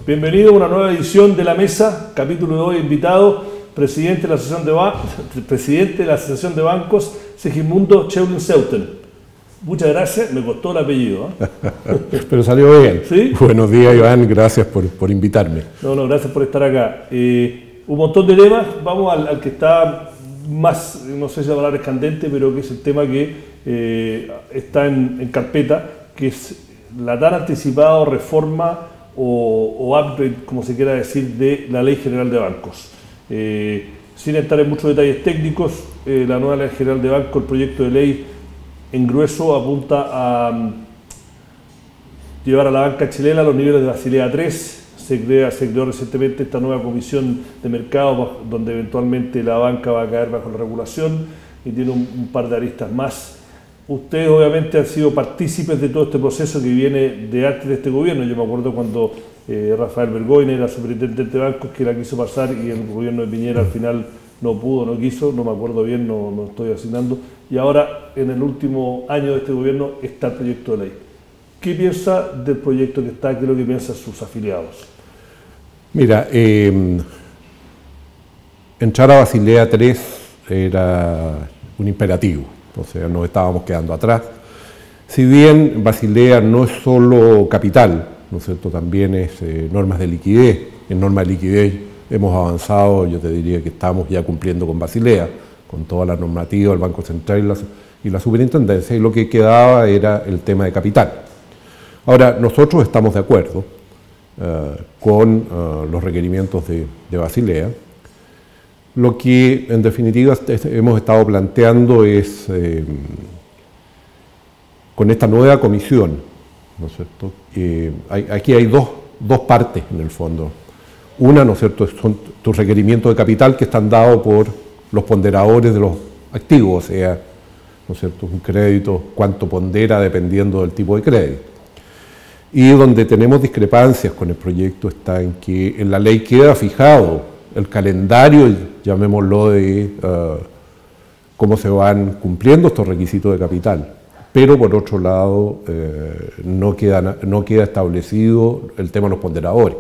Bienvenido a una nueva edición de La Mesa, capítulo de hoy, invitado, presidente de la Asociación de Bancos, Segismundo Cheulen-Seuten. Muchas gracias, me costó el apellido. Pero salió bien. ¿Sí? Buenos días, Iván, gracias por invitarme. No, gracias por estar acá. Un montón de temas, vamos al que está más, no sé si la palabra es candente, pero que es el tema que está en carpeta, que es la tan anticipada reforma o upgrade, como se quiera decir, de la Ley General de Bancos. Sin entrar en muchos detalles técnicos, la nueva Ley General de Bancos, el proyecto de ley en grueso apunta a llevar a la banca chilena a los niveles de Basilea III. Se creó recientemente esta nueva comisión de mercado donde eventualmente la banca va a caer bajo la regulación y tiene un par de aristas más. Ustedes obviamente han sido partícipes de todo este proceso que viene de antes de este gobierno. Yo me acuerdo cuando Rafael Bergoyne era superintendente de bancos que la quiso pasar y el gobierno de Piñera al final no pudo, no quiso, no me acuerdo bien, no estoy asignando. Y ahora en el último año de este gobierno está el proyecto de ley. ¿Qué piensa del proyecto que está? ¿Qué es lo que piensan sus afiliados? Mira, entrar a Basilea III era un imperativo. O sea, nos estábamos quedando atrás. Si bien Basilea no es solo capital, ¿no es cierto?, también es normas de liquidez. En normas de liquidez hemos avanzado, yo te diría que estamos ya cumpliendo con Basilea, con toda la normativa del Banco Central y la Superintendencia, y lo que quedaba era el tema de capital. Ahora, nosotros estamos de acuerdo con los requerimientos de Basilea. Lo que en definitiva hemos estado planteando es, con esta nueva comisión, ¿no es cierto? Aquí hay dos partes en el fondo. Una, ¿no es cierto?, son tus requerimientos de capital que están dados por los ponderadores de los activos, o sea, ¿no es cierto?, un crédito, cuánto pondera dependiendo del tipo de crédito. Y donde tenemos discrepancias con el proyecto está en que en la ley queda fijado el calendario, llamémoslo, de cómo se van cumpliendo estos requisitos de capital. Pero por otro lado, no queda establecido el tema de los ponderadores.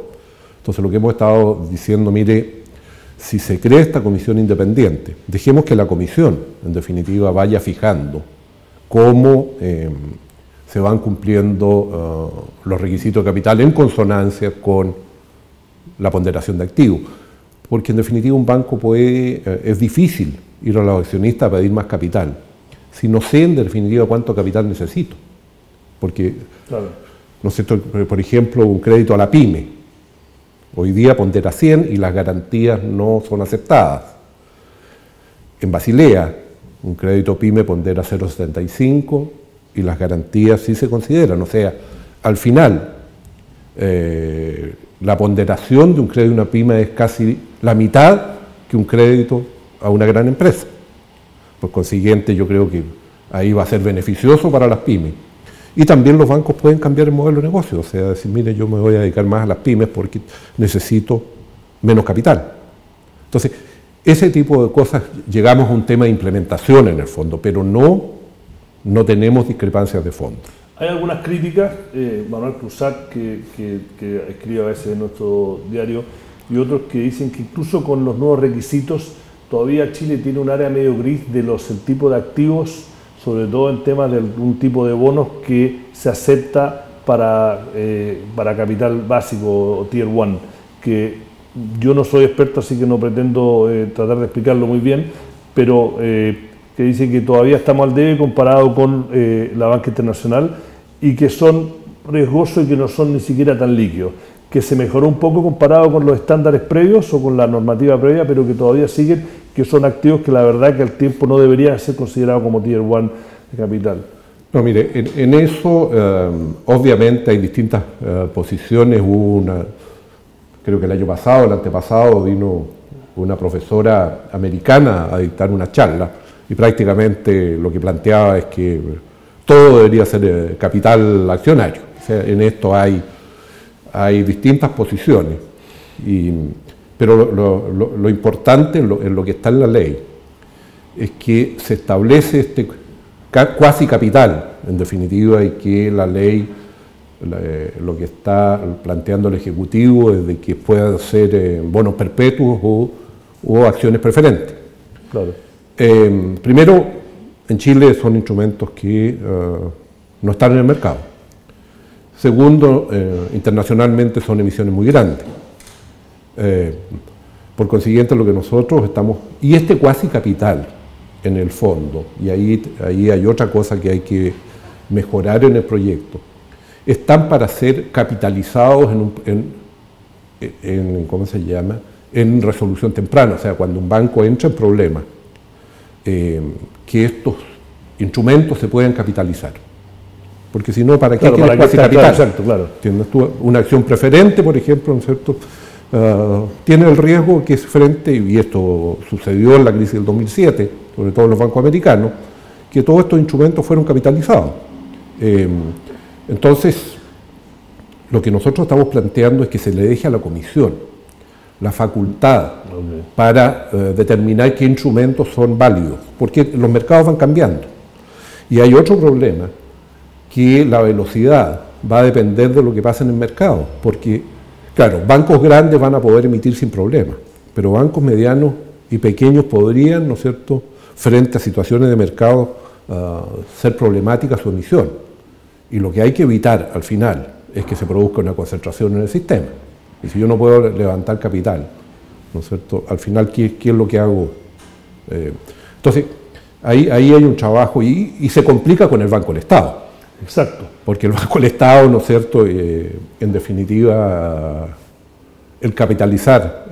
Entonces lo que hemos estado diciendo, mire, si se crea esta comisión independiente, dejemos que la comisión, en definitiva, vaya fijando cómo se van cumpliendo los requisitos de capital en consonancia con la ponderación de activos. Porque en definitiva un banco es difícil ir a los accionistas a pedir más capital, si no sé en definitiva cuánto capital necesito. Porque, claro, ¿no es cierto?, por ejemplo, un crédito a la pyme, hoy día pondera 100 y las garantías no son aceptadas. En Basilea, un crédito pyme pondera 0,75 y las garantías sí se consideran. O sea, al final, la ponderación de un crédito a una pyme es casi la mitad que un crédito a una gran empresa. Por consiguiente, yo creo que ahí va a ser beneficioso para las pymes. Y también los bancos pueden cambiar el modelo de negocio, o sea, decir, mire, yo me voy a dedicar más a las pymes porque necesito menos capital. Entonces, ese tipo de cosas, llegamos a un tema de implementación en el fondo, pero no tenemos discrepancias de fondo. Hay algunas críticas, Manuel Cruzat, que escribe a veces en nuestro diario, y otros que dicen que incluso con los nuevos requisitos, todavía Chile tiene un área medio gris de el tipo de activos, sobre todo en temas de algún tipo de bonos que se acepta para capital básico o Tier 1, que yo no soy experto, así que no pretendo tratar de explicarlo muy bien, pero que dice que todavía estamos al debe comparado con la banca internacional y que son riesgosos y que no son ni siquiera tan líquidos, que se mejoró un poco comparado con los estándares previos o con la normativa previa, pero que todavía siguen, que son activos que la verdad que al tiempo no deberían ser considerados como Tier 1 de capital. No, mire, en eso obviamente hay distintas posiciones. Creo que el año pasado, el antepasado, vino una profesora americana a dictar una charla y prácticamente lo que planteaba es que todo debería ser capital accionario. O sea, en esto hay distintas posiciones, pero lo importante en lo que está en la ley es que se establece este cuasi capital, en definitiva, y que la ley lo que está planteando el Ejecutivo es de que puedan ser bonos perpetuos o acciones preferentes. Claro. Primero, en Chile son instrumentos que no están en el mercado. Segundo, internacionalmente son emisiones muy grandes. Por consiguiente, lo que nosotros estamos... Y este cuasi capital, en el fondo, y ahí hay otra cosa que hay que mejorar en el proyecto, están para ser capitalizados ¿cómo se llama?, en resolución temprana, o sea, cuando un banco entra en problemas, que estos instrumentos se puedan capitalizar. Porque si no, ¿para qué quieres cuasi capital? Claro. ¿Entiendes tú? Una acción preferente, por ejemplo, ¿no es cierto?, tiene el riesgo que es frente, y esto sucedió en la crisis del 2007, sobre todo en los bancos americanos, que todos estos instrumentos fueron capitalizados. Entonces, lo que nosotros estamos planteando es que se le deje a la Comisión la facultad para determinar qué instrumentos son válidos, porque los mercados van cambiando. Y hay otro problema, que la velocidad va a depender de lo que pasa en el mercado, porque, claro, bancos grandes van a poder emitir sin problema, pero bancos medianos y pequeños podrían, ¿no es cierto?, frente a situaciones de mercado, ser problemática su emisión. Y lo que hay que evitar al final es que se produzca una concentración en el sistema. Y si yo no puedo levantar capital, ¿no es cierto?, al final, ¿qué es lo que hago? Entonces, ahí hay un trabajo y se complica con el Banco del Estado. Exacto. Porque el Banco del Estado, ¿no es cierto?, en definitiva, el capitalizar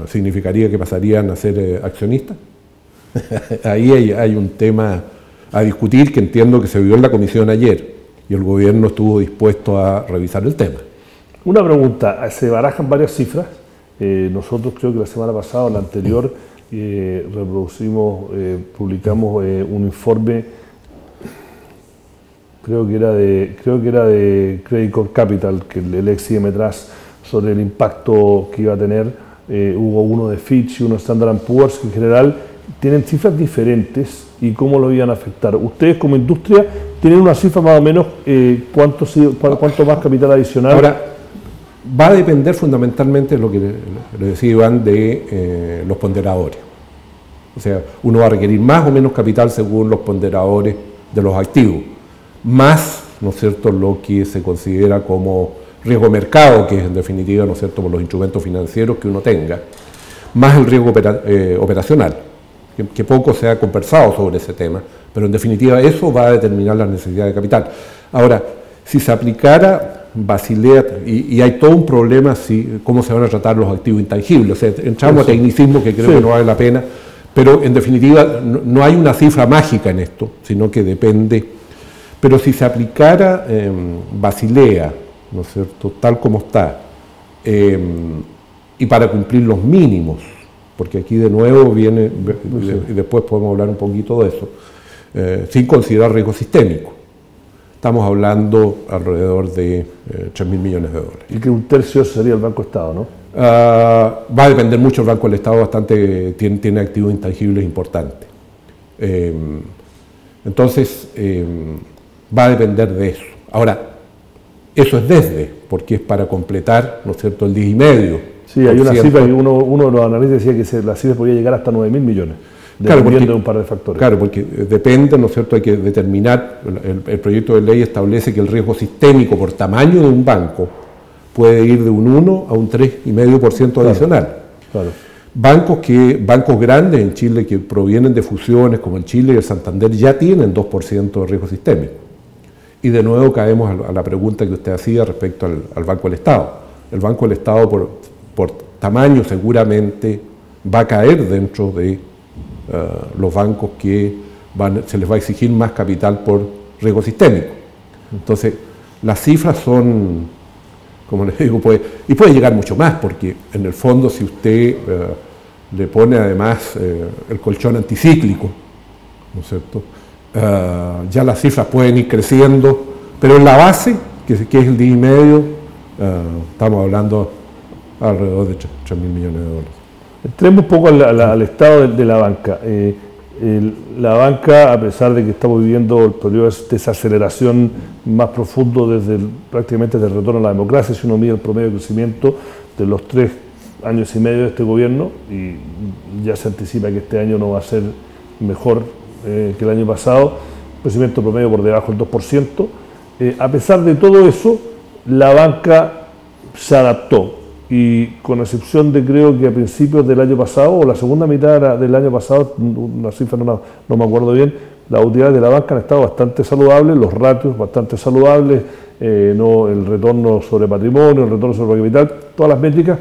significaría que pasarían a ser accionistas. Ahí hay un tema a discutir que entiendo que se vio en la comisión ayer y el gobierno estuvo dispuesto a revisar el tema. Una pregunta, se barajan varias cifras. Nosotros creo que la semana pasada o la anterior publicamos un informe, creo que era de Credit Corp Capital, que el ex IM Trust, sobre el impacto que iba a tener. Hubo uno de Fitch y uno de Standard & Poor's, que en general tienen cifras diferentes y cómo lo iban a afectar. Ustedes como industria tienen una cifra más o menos, cuánto más capital adicional. Ahora, va a depender fundamentalmente de lo que le decía Iván, de los ponderadores. O sea, uno va a requerir más o menos capital según los ponderadores de los activos, más, ¿no es cierto?, lo que se considera como riesgo de mercado, que es en definitiva, ¿no es cierto?, por los instrumentos financieros que uno tenga, más el riesgo operacional, que poco se ha conversado sobre ese tema, pero en definitiva eso va a determinar la necesidad de capital. Ahora, si se aplicara Basilea, y hay todo un problema cómo se van a tratar los activos intangibles, o sea, entramos a tecnicismo que creo que no vale la pena, pero en definitiva no hay una cifra mágica en esto, sino que depende. Pero si se aplicara Basilea, ¿no es cierto?, tal como está, y para cumplir los mínimos, porque aquí de nuevo viene, y después podemos hablar un poquito de eso, sin considerar riesgo sistémico. Estamos hablando alrededor de 3.000 millones de dólares. Y que un tercio sería el Banco Estado, ¿no? Va a depender mucho. El Banco del Estado tiene activos intangibles importantes. Entonces, va a depender de eso. Ahora, eso es porque es para completar, ¿no es cierto?, el 10,5%. Sí, hay una cifra que uno de los analistas decía que la cifra podría llegar hasta 9.000 millones. Dependiendo de un par de factores. Claro, porque depende, ¿no es cierto?, hay que determinar, el proyecto de ley establece que el riesgo sistémico por tamaño de un banco puede ir de un 1 a un 3,5% adicional. Claro. Bancos grandes en Chile que provienen de fusiones como el Chile y el Santander ya tienen 2% de riesgo sistémico. Y de nuevo caemos a la pregunta que usted hacía respecto al Banco del Estado. El Banco del Estado por tamaño seguramente va a caer dentro de los bancos que se les va a exigir más capital por riesgo sistémico. Entonces, las cifras son, como les digo, puede llegar mucho más, porque en el fondo si usted le pone además el colchón anticíclico, ¿no es cierto?, ya las cifras pueden ir creciendo, pero en la base, que es el 10,5%, estamos hablando alrededor de 3.000 millones de dólares. Entremos un poco al estado de la banca. La banca, a pesar de que estamos viviendo el periodo de desaceleración más profundo prácticamente desde el retorno a la democracia, si uno mide el promedio de crecimiento de los 3 años y medio de este gobierno, y ya se anticipa que este año no va a ser mejor que el año pasado, crecimiento promedio por debajo del 2%, a pesar de todo eso, la banca se adaptó. Y con excepción de creo que a principios del año pasado o la segunda mitad del año pasado, una cifra no me acuerdo bien, las utilidades de la banca han estado bastante saludables, los ratios bastante saludables, el retorno sobre patrimonio, el retorno sobre capital, todas las métricas,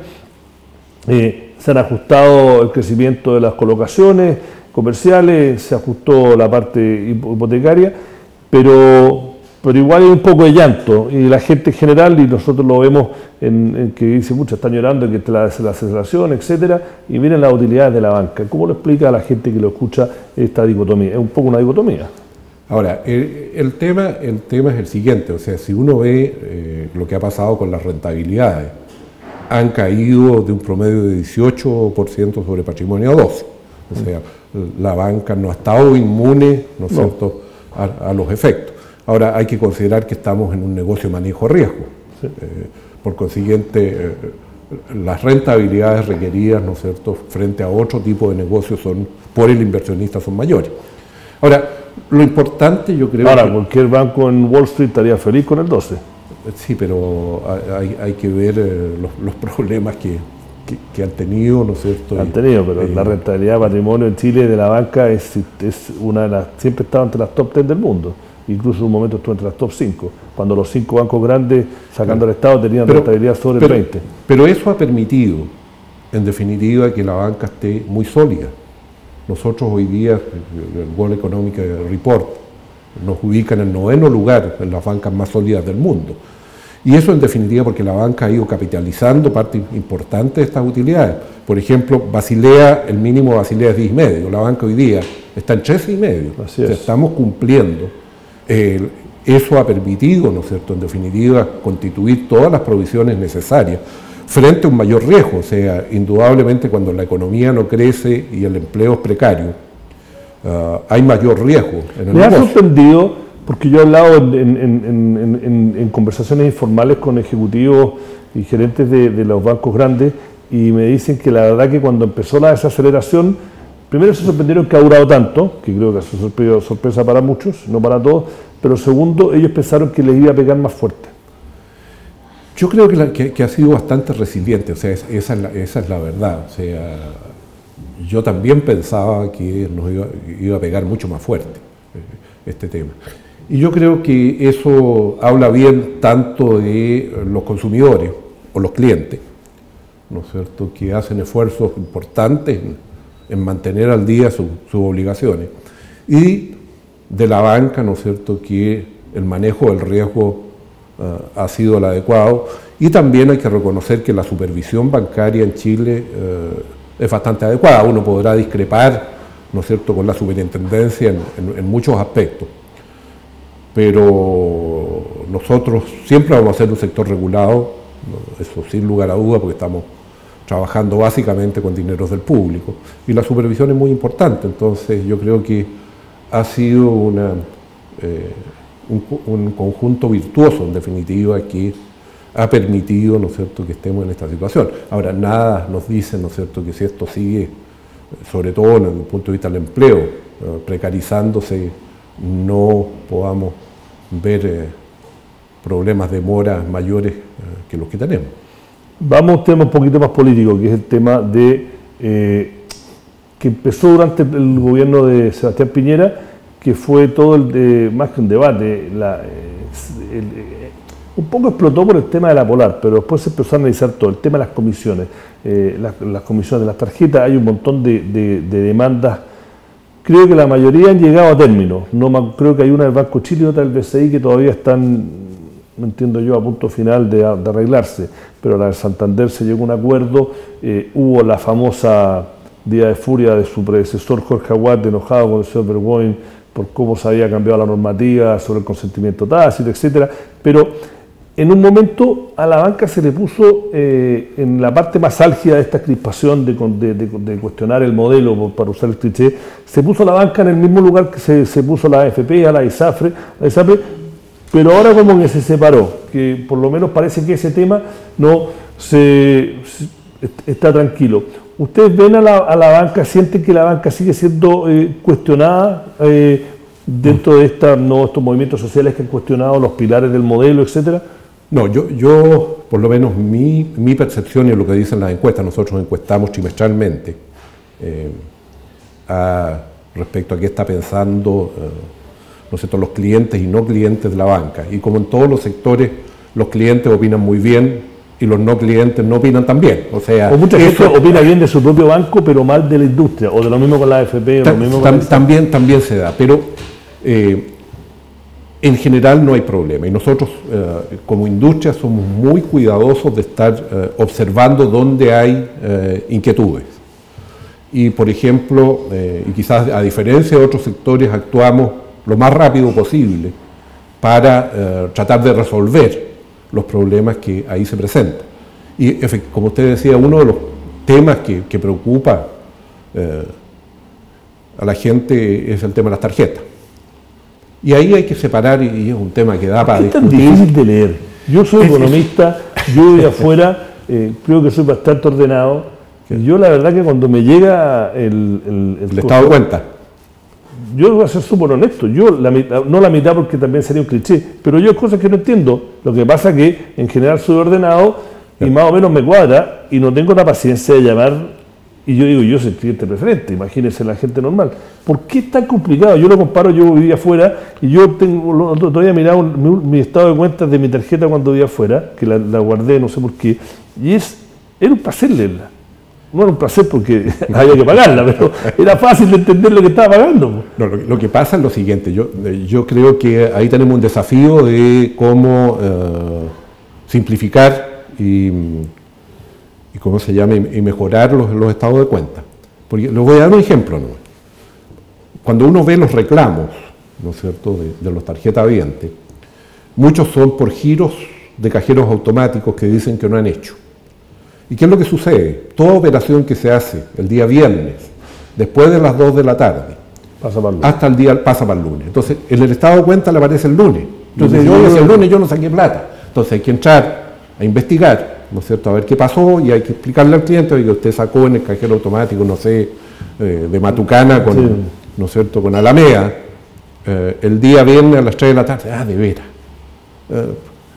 se han ajustado el crecimiento de las colocaciones comerciales, se ajustó la parte hipotecaria, pero igual hay un poco de llanto, y la gente en general, y nosotros lo vemos en que dice mucho, están llorando, que la aceleración, etcétera, y miren las utilidades de la banca. ¿Cómo lo explica a la gente que lo escucha esta dicotomía? Es un poco una dicotomía. Ahora, el tema es el siguiente, o sea, si uno ve lo que ha pasado con las rentabilidades, han caído de un promedio de 18% sobre patrimonio a 12%. O sea, la banca no ha estado inmune, ¿no es cierto?, a los efectos. Ahora, hay que considerar que estamos en un negocio de manejo de riesgo. Sí. Por consiguiente, las rentabilidades requeridas, ¿no es cierto?, frente a otro tipo de negocios por el inversionista son mayores. Ahora, lo importante yo creo que cualquier banco en Wall Street estaría feliz con el 12. Sí, pero hay que ver los problemas que han tenido, ¿no es cierto? Han tenido, pero la rentabilidad de patrimonio en Chile de la banca es una de las, siempre estaba entre las top 10 del mundo. Incluso en un momento estuvo entre las top 5, cuando los 5 bancos grandes, sacando al Estado, tenían rentabilidad sobre el 20. Pero eso ha permitido, en definitiva, que la banca esté muy sólida. Nosotros hoy día, el World Economic Report, nos ubica en el 9º lugar en las bancas más sólidas del mundo. Y eso, en definitiva, porque la banca ha ido capitalizando parte importante de estas utilidades. Por ejemplo, Basilea, el mínimo de Basilea es 10,5. La banca hoy día está en 13,5. O sea, estamos cumpliendo. Eso ha permitido, ¿no es cierto?, en definitiva, constituir todas las provisiones necesarias frente a un mayor riesgo. O sea, indudablemente cuando la economía no crece y el empleo es precario, hay mayor riesgo en el negocio. Me ha sorprendido, porque yo he hablado en conversaciones informales con ejecutivos y gerentes de los bancos grandes, y me dicen que la verdad que cuando empezó la desaceleración, primero se sorprendieron que ha durado tanto, que creo que es una sorpresa para muchos, no para todos, pero segundo, ellos pensaron que les iba a pegar más fuerte. Yo creo que ha sido bastante resiliente, o sea, esa es la verdad. O sea, yo también pensaba que nos iba a pegar mucho más fuerte este tema. Y yo creo que eso habla bien tanto de los consumidores o los clientes, ¿no es cierto?, que hacen esfuerzos importantes en mantener al día sus obligaciones, y de la banca, ¿no es cierto?, que el manejo del riesgo ha sido el adecuado, y también hay que reconocer que la supervisión bancaria en Chile es bastante adecuada. Uno podrá discrepar, ¿no es cierto?, con la superintendencia en muchos aspectos, pero nosotros siempre vamos a ser un sector regulado, ¿no?, eso sin lugar a duda, porque estamos trabajando básicamente con dineros del público, y la supervisión es muy importante. Entonces yo creo que ha sido un conjunto virtuoso, en definitiva, que ha permitido, ¿no es cierto?, que estemos en esta situación. Ahora, nada nos dice, ¿no es cierto?, que si esto sigue, sobre todo desde el punto de vista del empleo, precarizándose, no podamos ver problemas de mora mayores que los que tenemos. Vamos a un tema un poquito más político, que es el tema de que empezó durante el gobierno de Sebastián Piñera, que fue todo más que un debate, un poco explotó por el tema de la Polar, pero después se empezó a analizar todo, el tema de las comisiones, las comisiones de las tarjetas. Hay un montón de demandas, creo que la mayoría han llegado a término, creo que hay una del Banco Chile y otra del BCI que todavía están, no entiendo yo, a punto final de arreglarse, pero la de Santander se llegó a un acuerdo. Hubo la famosa día de furia de su predecesor Jorge Aguad, enojado con el señor Bergoin por cómo se había cambiado la normativa sobre el consentimiento tácito, etcétera. Pero en un momento a la banca se le puso en la parte más álgida de esta crispación de cuestionar el modelo, para usar el cliché, se puso la banca en el mismo lugar que se puso la AFP, a la ISAFRE, pero ahora como que se separó, que por lo menos parece que ese tema no está tranquilo. ¿Ustedes ven a la banca, sienten que la banca sigue siendo cuestionada dentro de estos movimientos sociales que han cuestionado los pilares del modelo, etcétera? No, yo por lo menos mi percepción y lo que dicen las encuestas, nosotros encuestamos trimestralmente respecto a qué está pensando ¿no es cierto?, los clientes y no clientes de la banca. Y como en todos los sectores, los clientes opinan muy bien y los no clientes no opinan tan bien. O mucha gente opina bien de su propio banco, pero mal de la industria, o de lo mismo con la AFP. También se da, pero en general no hay problema. Y nosotros, como industria, somos muy cuidadosos de estar observando dónde hay inquietudes. Y, por ejemplo, y quizás a diferencia de otros sectores, actuamos lo más rápido posible para tratar de resolver los problemas que ahí se presentan. Y como usted decía, uno de los temas que preocupa a la gente es el tema de las tarjetas. Y ahí hay que separar, y es un tema que da para discutir. Es tan difícil de leer. Yo soy economista, yo de afuera, creo que soy bastante ordenado. Yo la verdad que cuando me llega el estado de cuenta. Yo voy a ser súper honesto, yo no la mitad porque también sería un cliché, pero yo hay cosas que no entiendo. Lo que pasa es que en general soy ordenado y más o menos me cuadra y no tengo la paciencia de llamar. Y yo digo, yo soy cliente preferente, imagínense la gente normal. ¿Por qué es tan complicado? Yo lo comparo, yo vivía afuera y yo todavía he mirado mi estado de cuentas de mi tarjeta cuando vivía afuera, que la guardé, no sé por qué, y era un placer leerla. No era un placer porque había que pagarla, pero era fácil de entender lo que estaba pagando. No, lo que pasa es lo siguiente, yo creo que ahí tenemos un desafío de cómo simplificar y cómo se llama, y mejorar los estados de cuenta. Porque les voy a dar un ejemplo, ¿no? Cuando uno ve los reclamos, ¿no es cierto?, de los tarjetavientes, muchos son por giros de cajeros automáticos que dicen que no han hecho. ¿Y qué es lo que sucede? Toda operación que se hace el día viernes, después de las 2 de la tarde, hasta el día pasa para el lunes. Entonces, en el estado de cuenta le aparece el lunes. Entonces, el lunes yo no saqué plata. Entonces, hay que entrar a investigar, ¿no es cierto?, a ver qué pasó, y hay que explicarle al cliente que usted sacó en el cajero automático, no sé, de Matucana con, sí, ¿no es cierto?, con Alameda, el día viernes a las 3 de la tarde. De veras.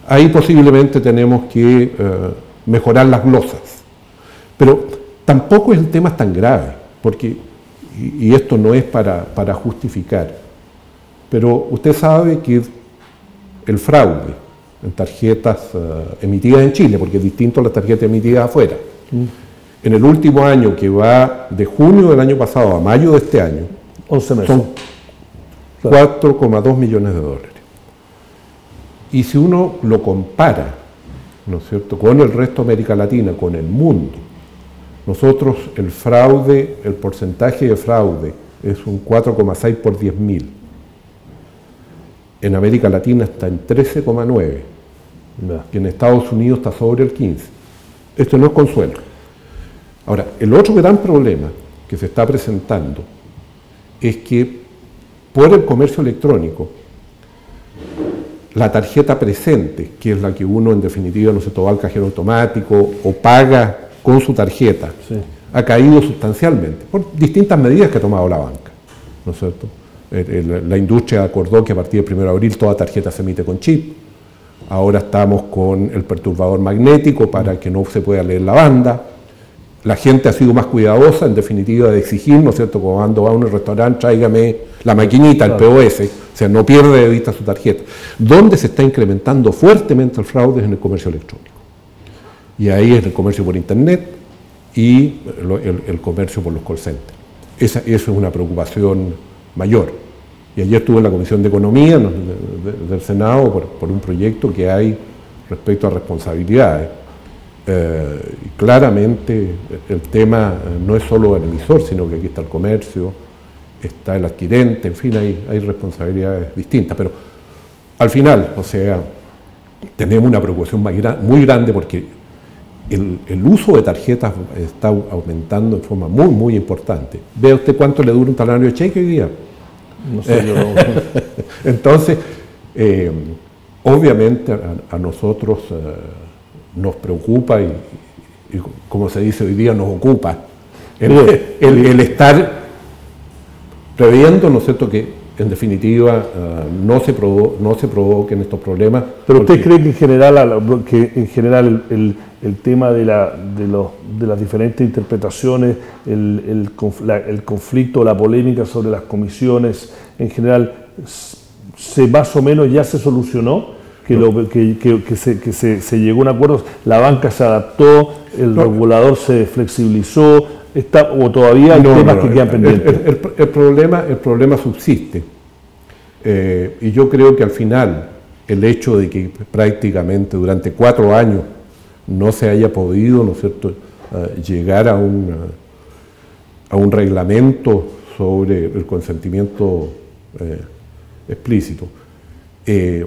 Ahí posiblemente tenemos que mejorar las glosas. Pero tampoco el tema es tan grave, porque, y esto no es para justificar, pero usted sabe que el fraude en tarjetas emitidas en Chile, porque es distinto a las tarjetas emitidas afuera, en el último año, que va de junio del año pasado a mayo de este año, 11 meses. Son 4,2 millones de dólares. Y si uno lo compara, ¿no es cierto?, con el resto de América Latina, con el mundo, nosotros el fraude, el porcentaje de fraude es un 4,6 por 10.000. En América Latina está en 13,9, y en Estados Unidos está sobre el 15. Esto no es consuelo. Ahora, el otro gran problema que se está presentando es que por el comercio electrónico, la tarjeta presente, que es la que uno en definitiva no se va al cajero automático o paga con su tarjeta, sí, ha caído sustancialmente por distintas medidas que ha tomado la banca, ¿no es cierto? La industria acordó que a partir del 1 de abril toda tarjeta se emite con chip. Ahora estamos con el perturbador magnético para que no se pueda leer la banda. La gente ha sido más cuidadosa, en definitiva, de exigir, ¿no es cierto?, cuando va a un restaurante, tráigame la maquinita, el POS, o sea, no pierde de vista su tarjeta. Donde se está incrementando fuertemente el fraude es en el comercio electrónico. Y ahí es el comercio por internet y el comercio por los call centers. Eso es una preocupación mayor. Y ayer estuve en la Comisión de Economía del Senado por un proyecto que hay respecto a responsabilidades. Claramente el tema no es solo el emisor, sino que aquí está el comercio, está el adquirente, en fin, hay responsabilidades distintas. Pero al final, o sea, tenemos una preocupación muy grande porque el uso de tarjetas está aumentando en forma muy importante. ¿Ve usted cuánto le dura un talonario de cheque hoy día? No sé, yo no. Entonces, obviamente a nosotros nos preocupa y como se dice hoy día, nos ocupa el estar previendo, ¿no es cierto?, que en definitiva no se provoquen estos problemas. Pero ¿usted cree que en general el tema de las diferentes interpretaciones, el conflicto, la polémica sobre las comisiones, en general, más o menos ya se solucionó? Que se llegó a un acuerdo, la banca se adaptó, el regulador se flexibilizó, o todavía hay temas que quedan pendientes. El problema subsiste. Y yo creo que al final el hecho de que prácticamente durante 4 años no se haya podido, ¿no es cierto?, llegar a un reglamento sobre el consentimiento explícito,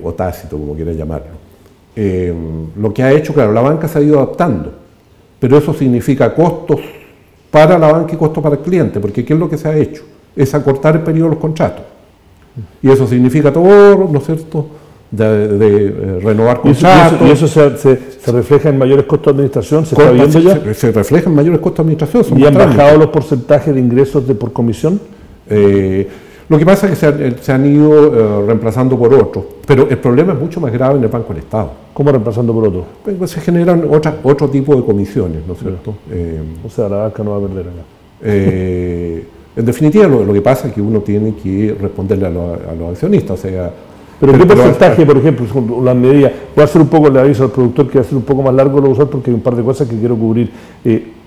o tácito, como quiera llamarlo. Lo que ha hecho, claro, la banca se ha ido adaptando, pero eso significa costos para la banca y costos para el cliente, porque ¿qué es lo que se ha hecho? Es acortar el periodo de los contratos. Y eso significa todo, ¿no es cierto?, de renovar contratos. ¿Y eso se refleja en mayores costos de administración? ¿Se está viendo ya? Se refleja en mayores costos de administración. ¿Y han bajado los porcentajes de ingresos por comisión? Lo que pasa es que se han ido reemplazando por otros, pero el problema es mucho más grave en el Banco del Estado. ¿Cómo reemplazando por otros? Pues se generan otro tipo de comisiones, ¿no es cierto? O sea, la banca no va a perder acá. En definitiva, lo que pasa es que uno tiene que responderle a los accionistas, o sea... ¿Pero qué porcentaje, por ejemplo, las medidas? Voy a hacer un poco, le aviso al productor que va a ser un poco más largo lo usar porque hay un par de cosas que quiero cubrir.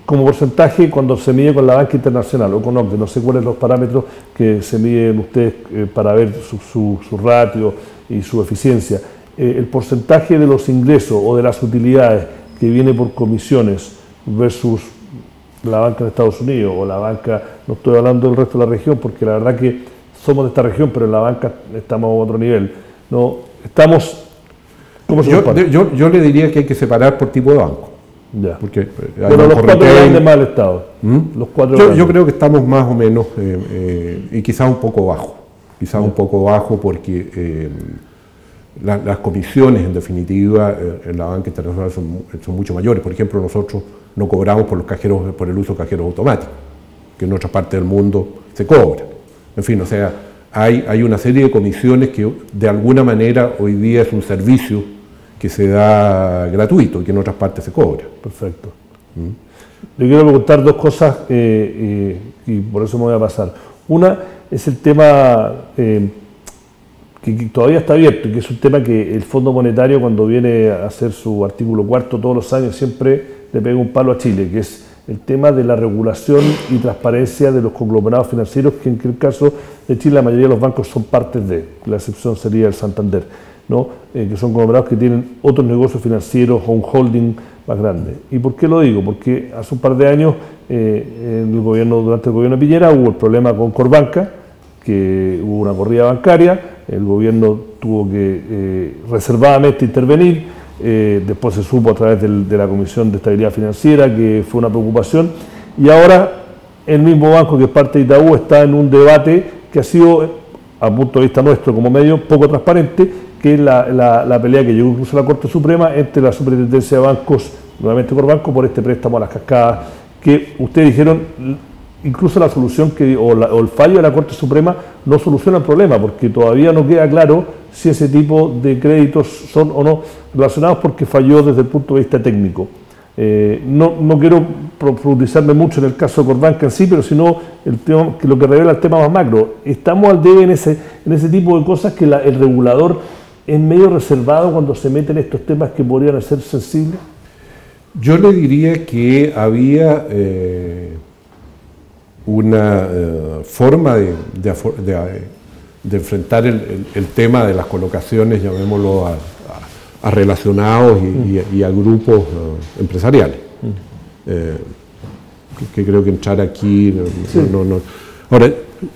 Como porcentaje, cuando se mide con la banca internacional o con OCDE, no sé cuáles los parámetros que se miden ustedes para ver su ratio y su eficiencia, el porcentaje de los ingresos o de las utilidades que viene por comisiones versus la banca en Estados Unidos o la banca, no estoy hablando del resto de la región porque la verdad que somos de esta región, pero en la banca estamos a otro nivel. ¿No? Estamos... ¿Cómo se yo le diría que hay que separar por tipo de banco. Ya. Porque pero los 4 grandes más el Estado. Los 4 yo creo que estamos más o menos, y quizás un poco bajo. Quizás un poco bajo porque las comisiones, en definitiva, en la banca internacional son mucho mayores. Por ejemplo, nosotros no cobramos por el uso de cajeros automáticos, que en otras partes del mundo se cobra. En fin, o sea, hay una serie de comisiones que de alguna manera hoy día es un servicio que se da gratuito y que en otras partes se cobra. Perfecto. Le quiero preguntar 2 cosas y por eso me voy a pasar. Una es el tema que todavía está abierto y que es un tema que el Fondo Monetario, cuando viene a hacer su artículo 4 todos los años, siempre le pega un palo a Chile, que es el tema de la regulación y transparencia de los conglomerados financieros, que en el caso de Chile la mayoría de los bancos son partes de, la excepción sería el Santander, ¿no? Que son conglomerados que tienen otros negocios financieros o un holding más grande. ¿Y por qué lo digo? Porque hace un par de años durante el gobierno de Piñera hubo el problema con Corbanca, que hubo una corrida bancaria, el gobierno tuvo que reservadamente intervenir. Después se supo a través de la Comisión de Estabilidad Financiera que fue una preocupación y ahora el mismo banco que es parte de Itaú está en un debate que ha sido, a punto de vista nuestro como medio, poco transparente, que es la pelea que llegó incluso a la Corte Suprema entre la Superintendencia de Bancos, nuevamente Corbanco, por este préstamo a las cascadas, que ustedes dijeron, incluso la solución o el fallo de la Corte Suprema no soluciona el problema, porque todavía no queda claro si ese tipo de créditos son o no relacionados porque falló desde el punto de vista técnico. No quiero profundizarme mucho en el caso de Corbanca en sí, pero sino lo que revela el tema más macro. Estamos al debe en ese tipo de cosas que el regulador es medio reservado cuando se mete en estos temas que podrían ser sensibles. Yo le diría que había una forma de enfrentar el tema de las colocaciones, llamémoslo a relacionados y a grupos empresariales. Que creo que entrar aquí no. Ahora,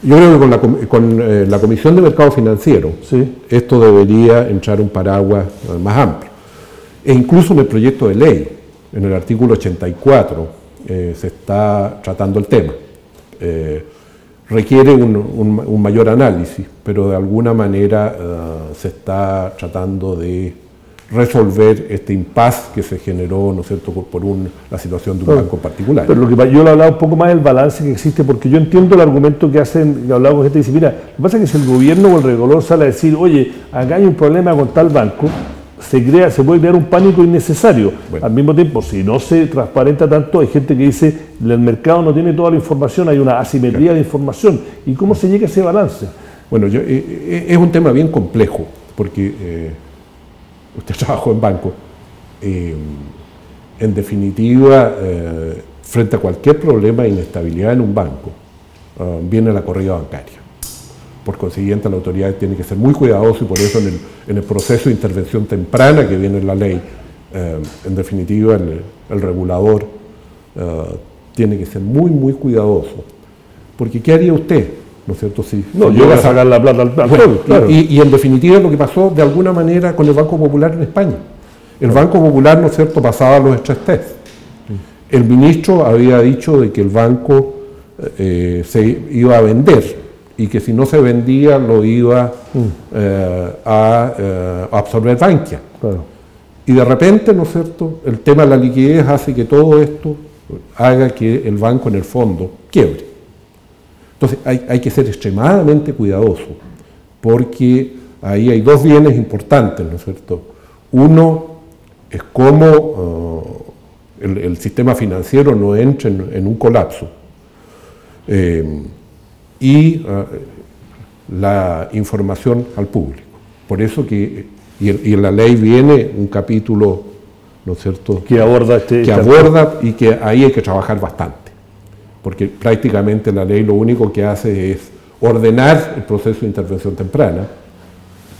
yo creo que con la Comisión de Mercado Financiero, esto debería entrar un paraguas más amplio. E incluso en el proyecto de ley, en el artículo 84, se está tratando el tema. Requiere un mayor análisis, pero de alguna manera se está tratando de resolver este impasse que se generó, ¿no es cierto?, por la situación de un banco particular. Pero lo que yo le hablaba un poco más del balance que existe, porque yo entiendo el argumento que hacen, que hablaba con gente y dice, mira, lo que pasa es que si el gobierno o el regulador sale a decir, oye, acá hay un problema con tal banco, se puede crear un pánico innecesario. Bueno. Al mismo tiempo, si no se transparenta tanto, hay gente que dice, el mercado no tiene toda la información, hay una asimetría de información. ¿Y cómo se llega a ese balance? Bueno, es un tema bien complejo, porque usted trabajó en banco. En definitiva, frente a cualquier problema de inestabilidad en un banco, viene la corrida bancaria. Por consiguiente, la autoridad tiene que ser muy cuidadosa y por eso en el proceso de intervención temprana que viene en la ley, en definitiva, el regulador tiene que ser muy, muy cuidadoso. Porque ¿qué haría usted? ¿No es cierto? Si no, yo voy a sacar la plata al banco. Bueno, claro. Y en definitiva lo que pasó de alguna manera con el Banco Popular en España. El Banco Popular, ¿no es cierto?, pasaba los stress tests. El ministro había dicho de que el banco se iba a vender y que si no se vendía lo iba a absorber Bankia. Claro. Y de repente, ¿no es cierto?, el tema de la liquidez hace que todo esto haga que el banco en el fondo quiebre. Entonces hay que ser extremadamente cuidadoso, porque ahí hay dos bienes importantes, ¿no es cierto? Uno es cómo el sistema financiero no entre en un colapso. Y la información al público. Por eso que, y en la ley viene un capítulo, ¿no es cierto?, que aborda y que ahí hay que trabajar bastante. Porque prácticamente la ley lo único que hace es ordenar el proceso de intervención temprana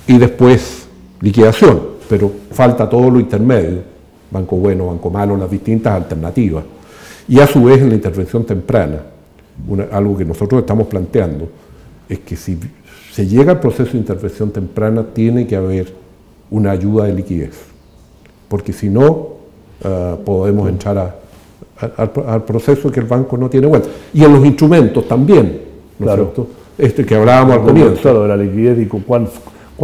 y después liquidación, pero falta todo lo intermedio, banco bueno, banco malo, las distintas alternativas. Y a su vez en la intervención temprana, algo que nosotros estamos planteando, es que si se llega al proceso de intervención temprana tiene que haber una ayuda de liquidez, porque si no podemos entrar al proceso que el banco no tiene vuelta. Y en los instrumentos también, ¿no es cierto? Este que hablábamos al comienzo. Claro, de la liquidez y cuán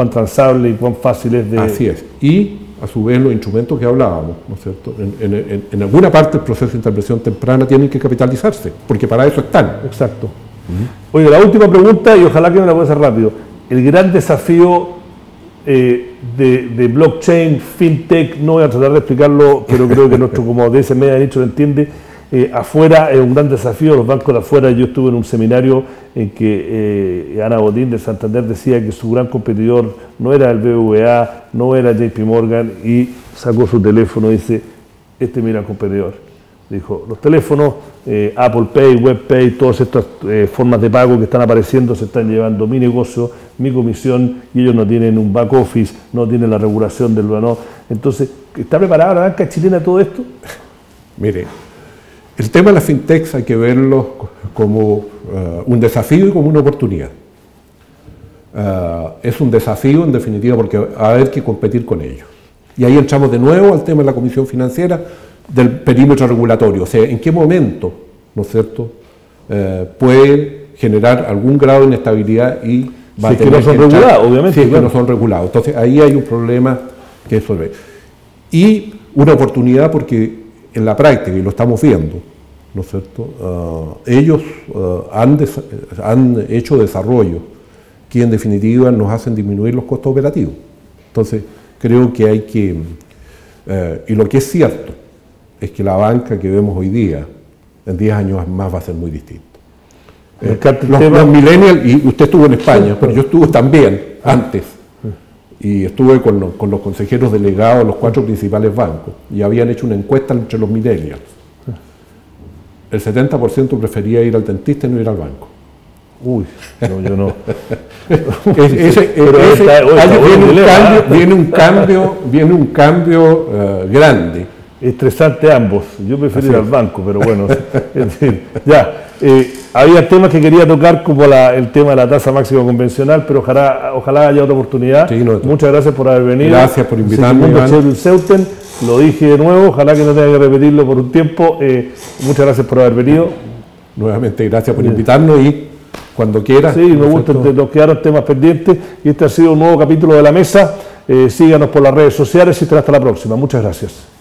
transable y cuán fácil es de... Así es. Y a su vez los instrumentos que hablábamos, ¿no es cierto? En alguna parte del proceso de intervención temprana tienen que capitalizarse, porque para eso están. Exacto. Oye, la última pregunta, y ojalá que me la pueda hacer rápido. El gran desafío de blockchain, fintech, no voy a tratar de explicarlo, pero creo que nuestro, como de ese medio dicho, lo entiende. Afuera es un gran desafío, los bancos de afuera. Yo estuve en un seminario en que Ana Botín de Santander decía que su gran competidor no era el BBVA, no era JP Morgan, y sacó su teléfono y dice, este es mi gran competidor. Dijo, los teléfonos, Apple Pay, WebPay, todas estas formas de pago que están apareciendo se están llevando mi negocio, mi comisión, y ellos no tienen un back office, no tienen la regulación del banco. Entonces, ¿está preparada la banca chilena a todo esto? Mire, el tema de las fintechs hay que verlo como un desafío y como una oportunidad. Es un desafío en definitiva porque va a haber que competir con ellos. Y ahí entramos de nuevo al tema de la Comisión Financiera, del perímetro regulatorio, o sea, en qué momento, ¿no es cierto?, puede generar algún grado de inestabilidad y va a tener que no son regulados, obviamente. Si es que no son regulados. Entonces ahí hay un problema que resolver. Y una oportunidad porque en la práctica, y lo estamos viendo, ¿no es cierto?, ellos han hecho desarrollos que en definitiva nos hacen disminuir los costos operativos. Entonces creo que hay que, y lo que es cierto, es que la banca que vemos hoy día, en 10 años más va a ser muy distinto. Los millennials, y usted estuvo en España, pero yo estuve también antes, y estuve con los consejeros delegados de los 4 principales bancos, y habían hecho una encuesta entre los millennials. El 70% prefería ir al dentista y no ir al banco. Uy, no, yo no. Viene un cambio grande. Estresante ambos. Yo prefiero ir al banco, pero bueno, en fin, ya. Había temas que quería tocar, como el tema de la tasa máxima convencional, pero ojalá haya otra oportunidad. Sí, muchas gracias por haber venido. Gracias por invitarme, Seuten, lo dije de nuevo, ojalá que no tenga que repetirlo por un tiempo. Muchas gracias por haber venido. Nuevamente, gracias por invitarnos y cuando quieras. Sí, me gusta, nos quedaron temas pendientes y este ha sido un nuevo capítulo de La Mesa. Síganos por las redes sociales y hasta la próxima. Muchas gracias.